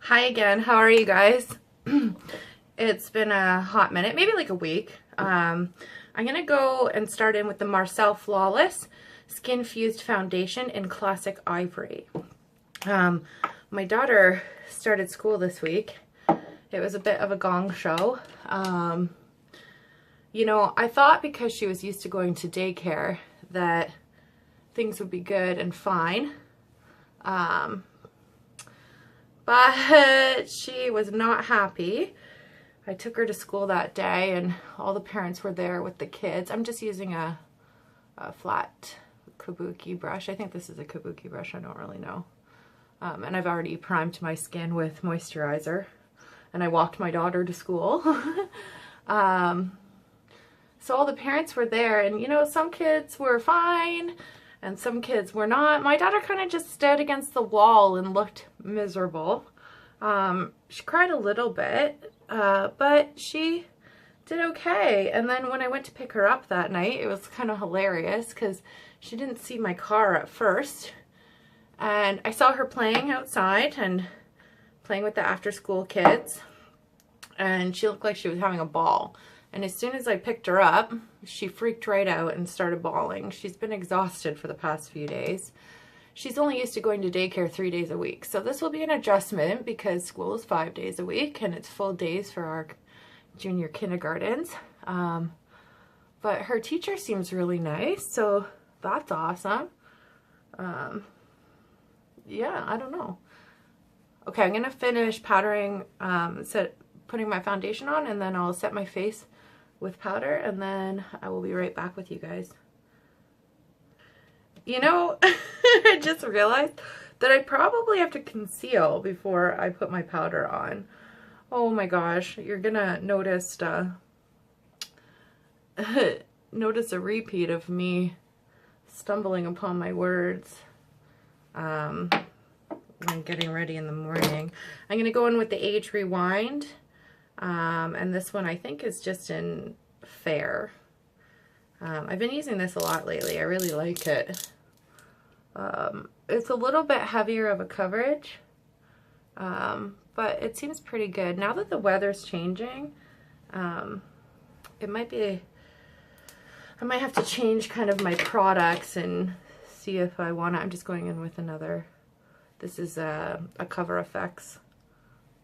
Hi again. How are you guys? It's been a hot minute, maybe like a week. I'm going to go and start in with the Marcel Flawless Skin Fused Foundation in Classic Ivory. My daughter started school this week. It was a bit of a gong show. You know, I thought because she was used to going to daycare that things would be good and fine. But she was not happy. I took her to school that day and all the parents were there with the kids. I'm just using a flat kabuki brush. I think this is a kabuki brush, I don't really know. And I've already primed my skin with moisturizer. And I walked my daughter to school. So all the parents were there, and you know, some kids were fine and some kids were not. My daughter kind of just stood against the wall and looked miserable. She cried a little bit, but she did okay. And then when I went to pick her up that night, it was kind of hilarious because she didn't see my car at first. And I saw her playing outside and playing with the after-school kids. And she looked like she was having a ball. And as soon as I picked her up, she freaked right out and started bawling. She's been exhausted for the past few days. She's only used to going to daycare 3 days a week. So this will be an adjustment because school is 5 days a week and it's full days for our junior kindergartens. But her teacher seems really nice, so that's awesome. Yeah, I don't know. Okay, I'm going to finish powdering, putting my foundation on, and then I'll set my face with powder, and then I will be right back with you guys. You know, I just realized that I probably have to conceal before I put my powder on. Oh my gosh, you're gonna notice notice a repeat of me stumbling upon my words. I'm getting ready in the morning. I'm gonna go in with the Age Rewind. And this one I think is just in Fair. I've been using this a lot lately. I really like it. It's a little bit heavier of a coverage, but it seems pretty good. Now that the weather's changing, it might be, I might have to change kind of my products and see if I want to. I'm just going in with another, this is a Cover Effects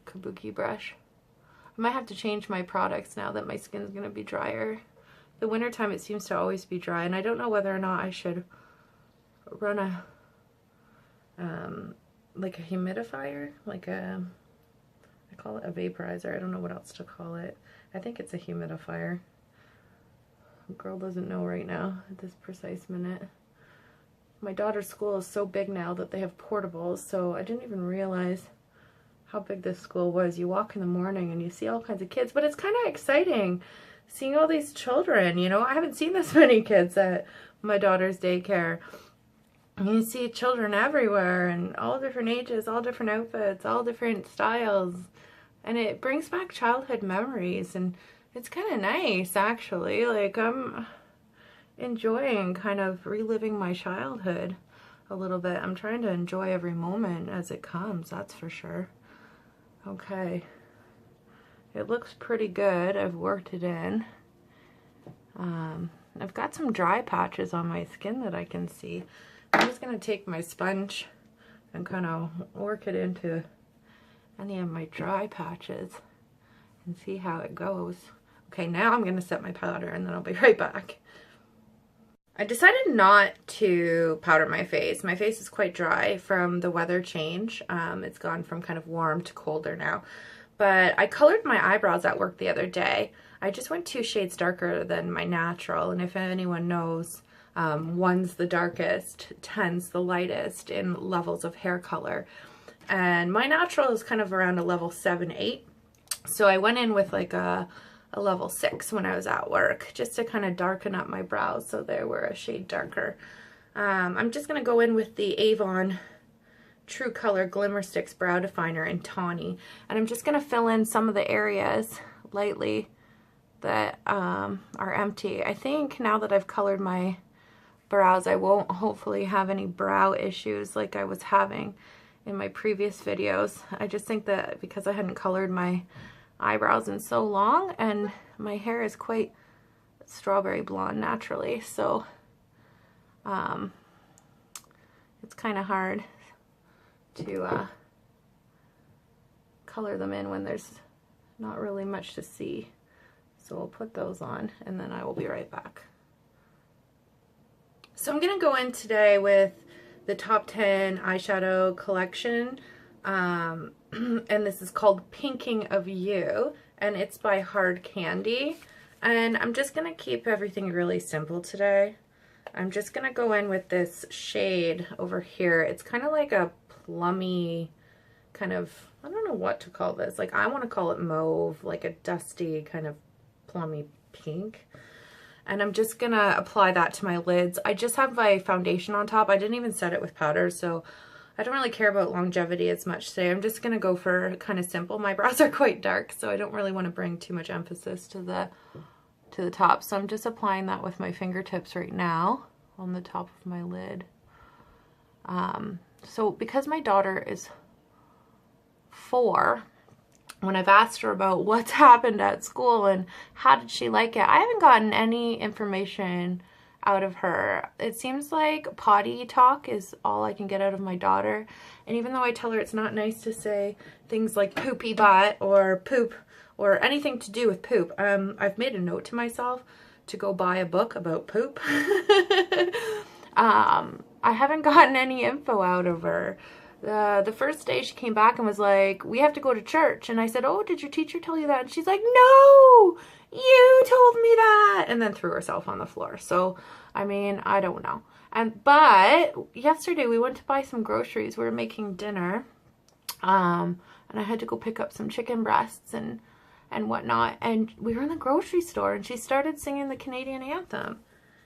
kabuki brush. I might have to change my products now that my skin's going to be drier. The wintertime it seems to always be dry, and I don't know whether or not I should run a like a humidifier, like I call it a vaporizer. I don't know what else to call it. I think it's a humidifier. Girl doesn't know right now at this precise minute. My daughter's school is so big now that they have portables, so I didn't even realize how big this school was. You walk in the morning and you see all kinds of kids, but it's kind of exciting seeing all these children, you know. I haven't seen this many kids at my daughter's daycare. You see children everywhere and all different ages, all different outfits, all different styles, and it brings back childhood memories, and it's kind of nice actually. Like, I'm enjoying kind of reliving my childhood a little bit. I'm trying to enjoy every moment as it comes, that's for sure. Okay, it looks pretty good. I've worked it in. I've got some dry patches on my skin that I can see. I'm just going to take my sponge and kind of work it into any of my dry patches and see how it goes. Okay, now I'm going to set my powder and then I'll be right back. I decided not to powder my face. My face is quite dry from the weather change. It's gone from kind of warm to colder now. But I colored my eyebrows at work the other day. I just went 2 shades darker than my natural. And if anyone knows, 1's the darkest, 10's the lightest in levels of hair color. And my natural is kind of around a level 7, 8. So I went in with like a level 6 when I was at work, just to kind of darken up my brows so they were a shade darker. I'm just going to go in with the Avon True Color Glimmer Sticks Brow Definer in Tawny, and I'm just going to fill in some of the areas lightly that are empty. I think now that I've colored my brows, I won't hopefully have any brow issues like I was having in my previous videos. I just think that because I hadn't colored my eyebrows in so long, and my hair is quite strawberry blonde naturally, so it's kind of hard to color them in when there's not really much to see. So we'll put those on and then I will be right back. So I'm going to go in today with the top 10 eyeshadow collection, and this is called Pinking of You, and it's by Hard Candy. And I'm just going to keep everything really simple today. I'm just going to go in with this shade over here. It's kind of like a plummy kind of, I don't know what to call this. Like, I want to call it mauve, like a dusty kind of plummy pink. And I'm just going to apply that to my lids. I just have my foundation on top. I didn't even set it with powder, so I don't really care about longevity as much today. I'm just going to go for kind of simple. My brows are quite dark, so I don't really want to bring too much emphasis to the top. So I'm just applying that with my fingertips right now on the top of my lid. So because my daughter is 4, when I've asked her about what's happened at school and how did she like it, I haven't gotten any information out of her. It seems like potty talk is all I can get out of my daughter. And even though I tell her it's not nice to say things like poopy butt or poop or anything to do with poop, I've made a note to myself to go buy a book about poop. I haven't gotten any info out of her. The first day she came back and was like, we have to go to church. And I said, oh, did your teacher tell you that? And she's like, no, you told me that. And then threw herself on the floor. So, I mean, I don't know. But yesterday we went to buy some groceries. We were making dinner. And I had to go pick up some chicken breasts and whatnot. And we were in the grocery store and she started singing the Canadian anthem.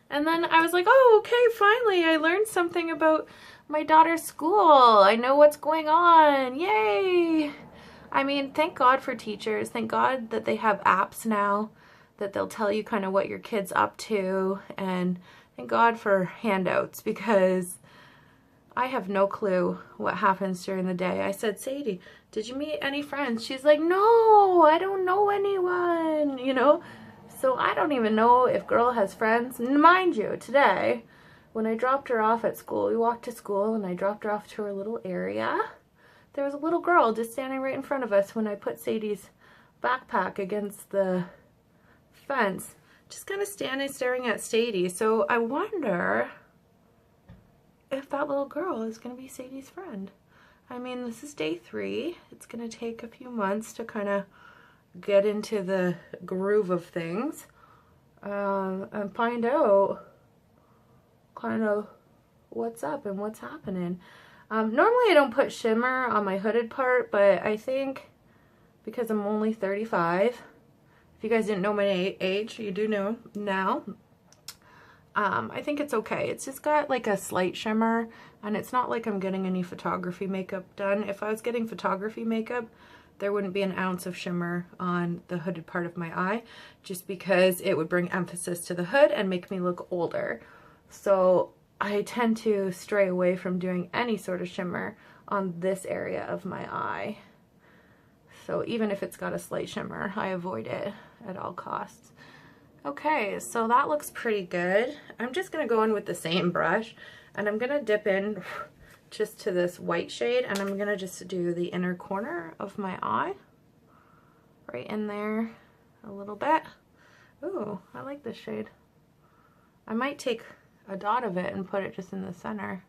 And then I was like, oh, okay, finally, I learned something about my daughter's school. I know what's going on. Yay! I mean, thank God for teachers. Thank God that they have apps now that they'll tell you kind of what your kid's up to. And thank God for handouts, because I have no clue what happens during the day. I said, Sadie, did you meet any friends? She's like, no, I don't know anyone, you know? So I don't even know if girl has friends. Mind you, today, when I dropped her off at school, we walked to school and I dropped her off to her little area. There was a little girl just standing right in front of us when I put Sadie's backpack against the fence, just kind of standing staring at Sadie. So I wonder if that little girl is going to be Sadie's friend. I mean, this is day 3. It's going to take a few months to kind of get into the groove of things and find out kind of what's up and what's happening. Normally I don't put shimmer on my hooded part, but I think because I'm only 35, if you guys didn't know my age, you do know now. I think it's okay. It's just got like a slight shimmer, and it's not like I'm getting any photography makeup done. If I was getting photography makeup, there wouldn't be an ounce of shimmer on the hooded part of my eye, just because it would bring emphasis to the hood and make me look older. So I tend to stray away from doing any sort of shimmer on this area of my eye. So even if it's got a slight shimmer, I avoid it at all costs. Okay, so that looks pretty good. I'm just going to go in with the same brush, and I'm going to dip in just to this white shade, and I'm going to just do the inner corner of my eye, right in there a little bit. Ooh, I like this shade. I might take a dot of it and put it just in the center,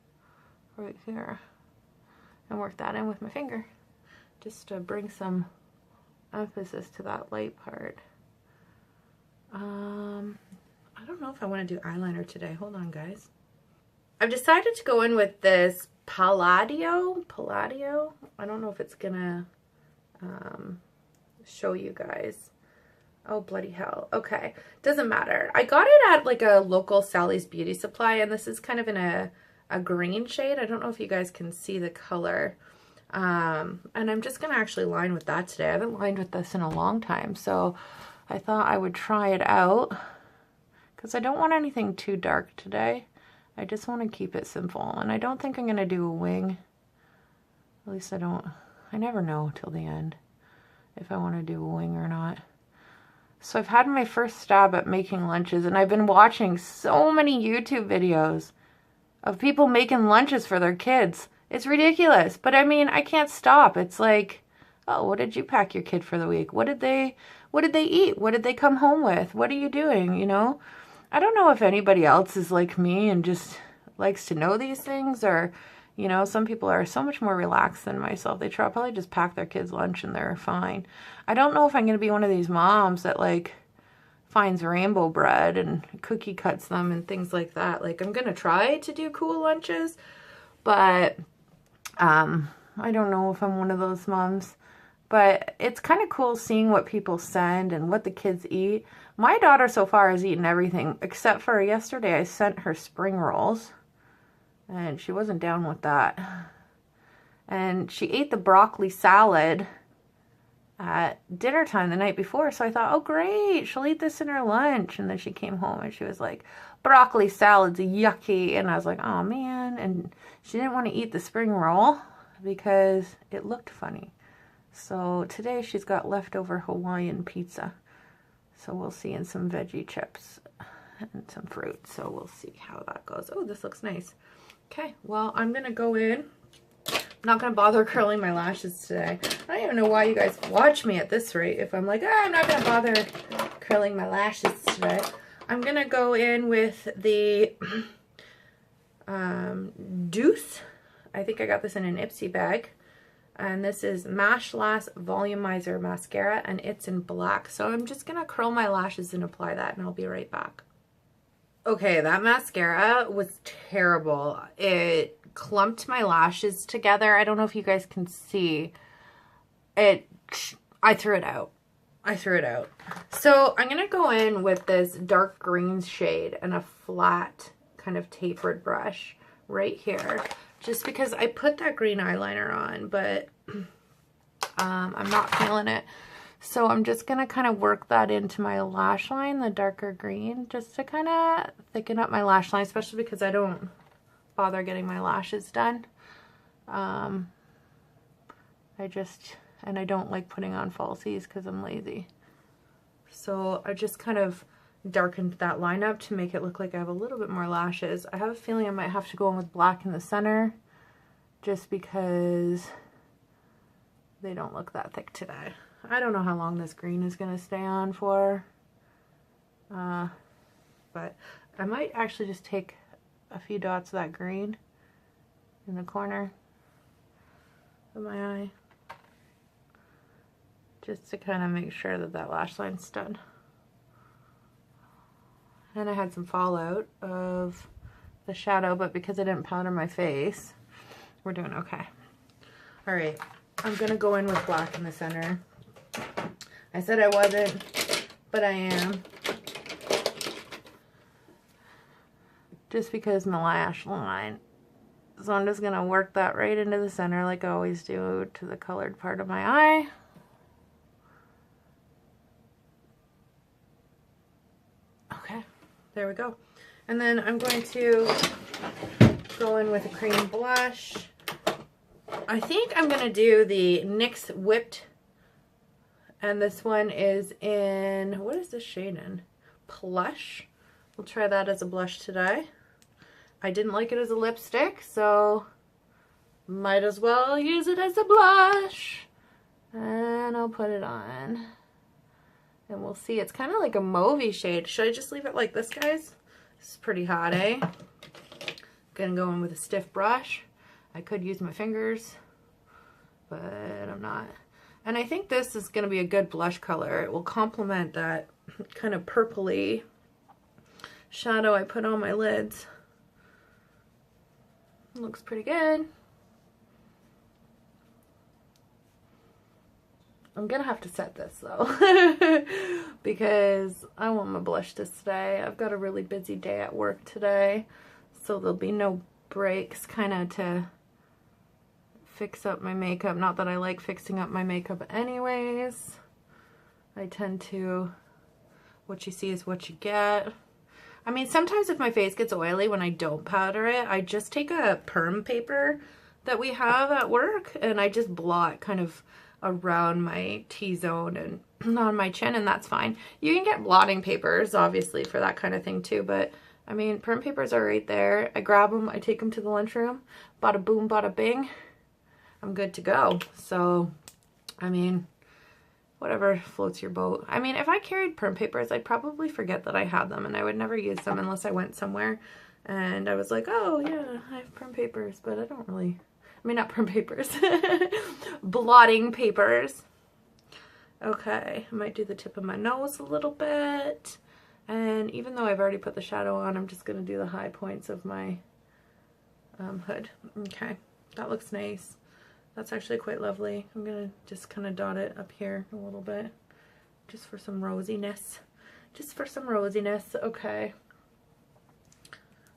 right here, and work that in with my finger, just to bring some emphasis to that light part. I don't know if I want to do eyeliner today. Hold on, guys. I've decided to go in with this Palladio. I don't know if it's gonna show you guys. Oh, bloody hell. Okay, doesn't matter. I got it at like a local Sally's Beauty Supply, and this is kind of in a green shade. I don't know if you guys can see the color. And I'm just gonna actually line with that today. I haven't lined with this in a long time, so I thought I would try it out, because I don't want anything too dark today. I just want to keep it simple, and I don't think I'm going to do a wing. At least I never know till the end if I want to do a wing or not. So I've had my first stab at making lunches, and I've been watching so many YouTube videos of people making lunches for their kids. It's ridiculous, but I mean, I can't stop. It's like, oh, what did you pack your kid for the week? What did they eat? What did they come home with? What are you doing, you know? I don't know if anybody else is like me and just likes to know these things, or, you know, some people are so much more relaxed than myself. They probably just pack their kids' lunch and they're fine. I don't know if I'm going to be one of these moms that, like, finds rainbow bread and cookie cuts them and things like that. Like, I'm going to try to do cool lunches, but I don't know if I'm one of those moms. But it's kind of cool seeing what people send and what the kids eat. My daughter so far has eaten everything, except for yesterday I sent her spring rolls, and she wasn't down with that. And she ate the broccoli salad at dinner time the night before, so I thought, oh great, she'll eat this in her lunch. And then she came home and she was like, broccoli salad's yucky. And I was like, oh man. And she didn't want to eat the spring roll because it looked funny. So today she's got leftover Hawaiian pizza. So we'll see, and some veggie chips and some fruit. So we'll see how that goes. Oh, this looks nice. Okay, well, I'm going to go in. I'm not going to bother curling my lashes today. I don't even know why you guys watch me at this rate. If I'm like, I'm not going to bother curling my lashes today. I'm going to go in with the Deuce. I think I got this in an Ipsy bag. And this is Mash Lash Volumizer Mascara, and it's in black. So I'm just going to curl my lashes and apply that, and I'll be right back. Okay, that mascara was terrible. It clumped my lashes together. I don't know if you guys can see. I threw it out. So I'm going to go in with this dark green shade and a flat kind of tapered brush right here. Just because I put that green eyeliner on, but I'm not feeling it. So I'm just going to kind of work that into my lash line, the darker green, just to kind of thicken up my lash line, especially because I don't bother getting my lashes done. I don't like putting on falsies because I'm lazy. So I just kind of darkened that line up to make it look like I have a little bit more lashes. I have a feeling I might have to go in with black in the center just because they don't look that thick today. I don't know how long this green is going to stay on for, but I might actually just take a few dots of that green in the corner of my eye just to kind of make sure that that lash line's done. And I had some fallout of the shadow, but because I didn't powder my face, we're doing okay. All right, I'm gonna go in with black in the center. I said I wasn't, but I am. Just because my lash line. So I'm just gonna work that right into the center like I always do to the colored part of my eye. Okay. There we go. And then I'm going to go in with a cream blush. I think I'm going to do the NYX Whipped. And this one is in, what is this shade in? Plush. We'll try that as a blush today. I didn't like it as a lipstick, so might as well use it as a blush. And I'll put it on. And we'll see. It's kind of like a mauvey shade. Should I just leave it like this, guys? This is pretty hot, eh? Gonna go in with a stiff brush. I could use my fingers, but I'm not. And I think this is gonna be a good blush color. It will complement that kind of purpley shadow I put on my lids. Looks pretty good. I'm gonna have to set this though because I want my blush to stay. I've got a really busy day at work today, so there'll be no breaks kind of to fix up my makeup. Not that I like fixing up my makeup anyways. I tend to, what you see is what you get. I mean, sometimes if my face gets oily when I don't powder it, I just take a perm paper that we have at work, and I just blot kind of around my T-zone and on my chin, and that's fine. You can get blotting papers, obviously, for that kind of thing too, but I mean, perm papers are right there. I grab them, I take them to the lunchroom, bada boom, bada bing, I'm good to go. So, I mean, whatever floats your boat. I mean, if I carried perm papers, I'd probably forget that I had them, and I would never use them unless I went somewhere and I was like, oh yeah, I have perm papers, but I don't really, I mean, not perm papers, blotting papers. Okay, I might do the tip of my nose a little bit. And even though I've already put the shadow on, I'm just going to do the high points of my hood. Okay, that looks nice. That's actually quite lovely. I'm going to just kind of dot it up here a little bit, just for some rosiness. Just for some rosiness. Okay.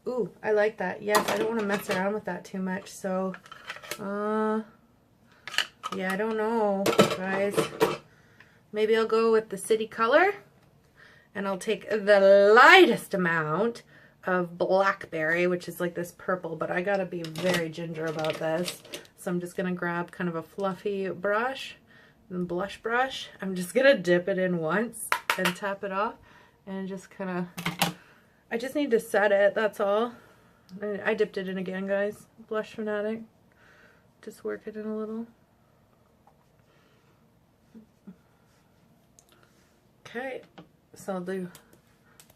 Ooh, I like that. Yes, I don't want to mess around with that too much. So, yeah, I don't know, guys. Maybe I'll go with the city color. And I'll take the lightest amount of blackberry, which is like this purple, but I gotta be very ginger about this. So I'm just gonna grab kind of a fluffy brush and blush brush. I'm just gonna dip it in once and tap it off and just kind of, I just need to set it, that's all. I dipped it in again, guys. Blush fanatic. Just work it in a little. Okay. So I'll do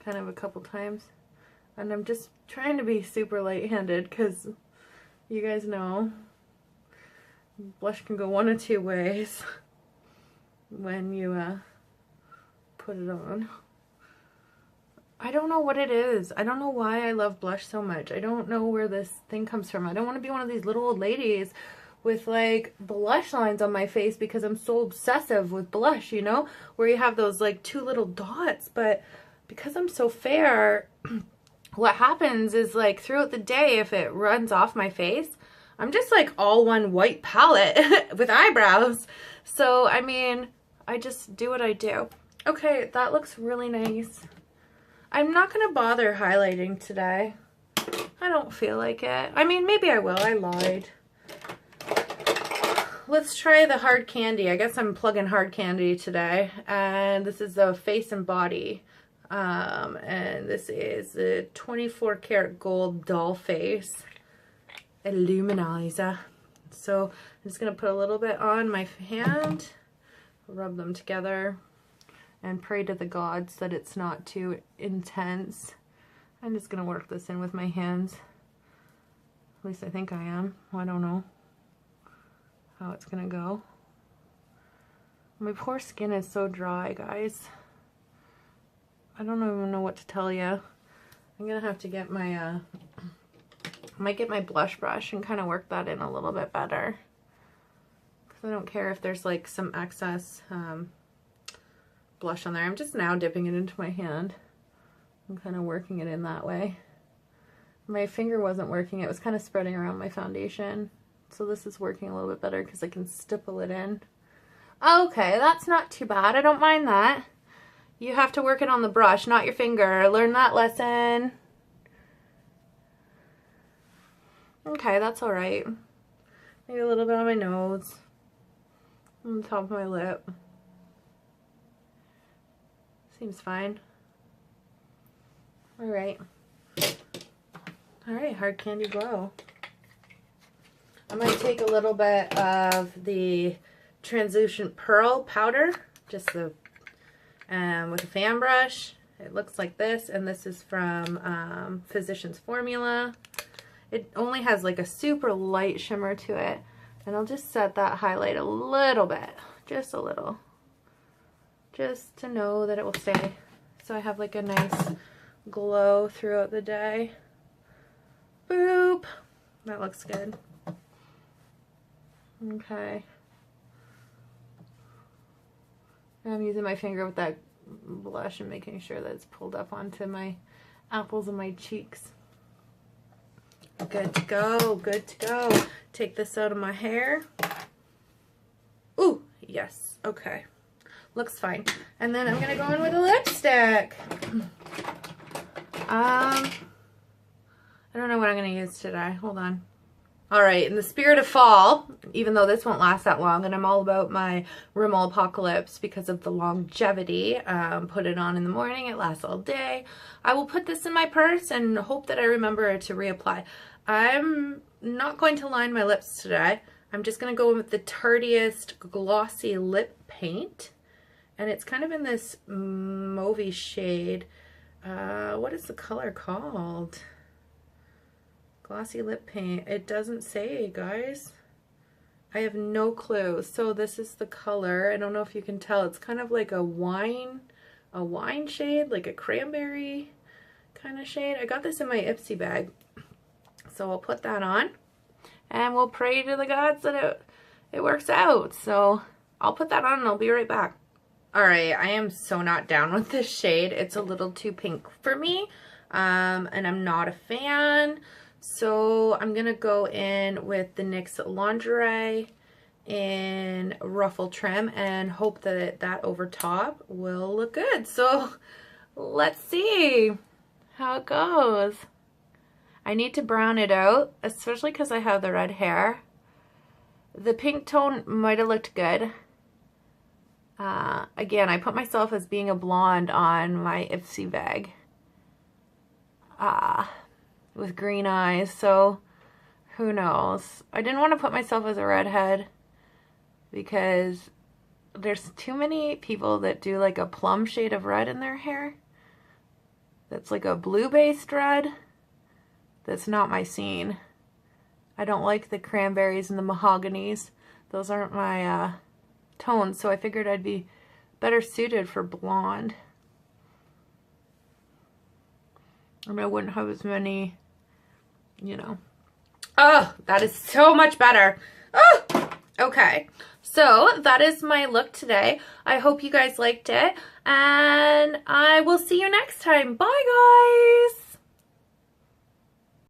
kind of a couple times, and I'm just trying to be super light-handed because you guys know blush can go one of two ways when you put it on. I don't know what it is. I don't know why I love blush so much. I don't know where this thing comes from. I don't want to be one of these little old ladies with like blush lines on my face because I'm so obsessive with blush, you know, where you have those like two little dots. But because I'm so fair, what happens is like throughout the day, if it runs off my face, I'm just like all one white palette with eyebrows. So, I mean, I just do what I do. Okay, that looks really nice. I'm not going to bother highlighting today. I don't feel like it. I mean, maybe I will. I lied. Let's try the hard candy. I guess I'm plugging hard candy today. And this is the face and body. And this is the 24 karat gold doll face illuminizer. So I'm just going to put a little bit on my hand, rub them together, and pray to the gods that it's not too intense. I'm just going to work this in with my hands. At least I think I am. I don't know how it's gonna go. My poor skin is so dry, guys. I don't even know what to tell you. I'm gonna have to get my I might get my blush brush and kind of work that in a little bit better, because I don't care if there's like some excess blush on there. I'm just now dipping it into my hand. I'm kind of working it in that way. My finger wasn't working. It was kind of spreading around my foundation. So this is working a little bit better because I can stipple it in. Okay, that's not too bad. I don't mind that. You have to work it on the brush, not your finger. Learn that lesson. Okay, that's all right. Maybe a little bit on my nose. On the top of my lip. Seems fine. All right. All right, hard candy glow. I'm going to take a little bit of the translucent pearl powder, just the with a fan brush. It looks like this, and this is from Physicians Formula. It only has like a super light shimmer to it, and I'll just set that highlight a little bit, just a little, just to know that it will stay. So I have like a nice glow throughout the day. Boop. That looks good. Okay. I'm using my finger with that blush and making sure that it's pulled up onto my apples of my cheeks. Good to go, good to go. Take this out of my hair. Ooh, yes, okay. Looks fine. And then I'm gonna go in with a lipstick. I don't know what I'm gonna use today. Hold on. All right, in the spirit of fall, even though this won't last that long, and I'm all about my Rimmel Apocalypse because of the longevity, put it on in the morning, it lasts all day. I will put this in my purse and hope that I remember to reapply. I'm not going to line my lips today. I'm just going to go with the Tardiest Glossy Lip Paint. And it's kind of in this mauvey shade. What is the color called? Glossy lip paint. It doesn't say, guys. I have no clue. So this is the color. I don't know if you can tell. It's kind of like a wine shade, like a cranberry kind of shade. I got this in my Ipsy bag. So we'll put that on. And we'll pray to the gods that it works out. So I'll put that on and I'll be right back. Alright, I am so not down with this shade. It's a little too pink for me. And I'm not a fan. So I'm going to go in with the NYX Lingerie in Ruffle Trim and hope that that over top will look good. So let's see how it goes. I need to brown it out, especially because I have the red hair. The pink tone might have looked good. Again, I put myself as being a blonde on my Ipsy bag. With green eyes, so who knows. I didn't want to put myself as a redhead because there's too many people that do like a plum shade of red in their hair. That's like a blue-based red. That's not my scene. I don't like the cranberries and the mahoganies. Those aren't my tones, so I figured I'd be better suited for blonde. And I wouldn't have as many, you know. Oh, that is so much better. Oh, okay. So that is my look today. I hope you guys liked it. And I will see you next time. Bye, guys.